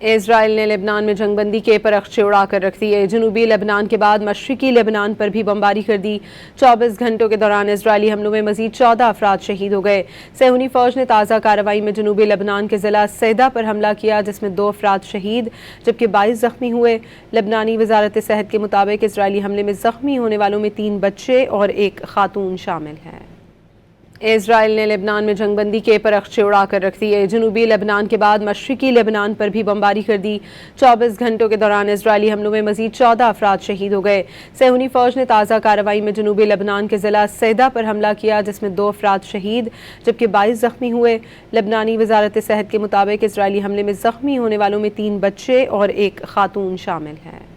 Israel ने Lebanon में जंगबंदी के परखचे उड़ाकर रख दिए। जनूबी लेबनान के बाद मशरिकी लेबनान पर भी बमबारी कर दी। 24 घंटों के दौरान इजरायली हमलों में मजीद 14 अफराद शहीद हो गए। सेहूनी फौज ने ताज़ा कार्रवाई में जनूबी लेबनान के जिला सैदा पर हमला किया, जिसमें 2 अफराद शहीद जबकि 22 जख्मी हुए। लेबनानी वजारत सेहत के मुताबिक इजरायली हमले में जख्मी होने वालों में 3 बच्चे और 1 खातून शामिल है। इजराइल ने लेबनान में जंगबंदी के परखचे उड़ाकर रख दिए। जनूबी लेबनान के बाद मशरिकी लेबनान पर भी बमबारी कर दी। 24 घंटों के दौरान इजरायली हमलों में मजीद 14 अफराद शहीद हो गए। सेहूनी फौज ने ताज़ा कार्रवाई में जनूबी लेबनान के जिला सैदा पर हमला किया, जिसमें 2 अफराद शहीद जबकि 22 जख्मी हुए। लेबनानी वजारत सेहत के मुताबिक इजरायली हमले में जख्मी होने वालों में 3 बच्चे और 1 खातून शामिल है।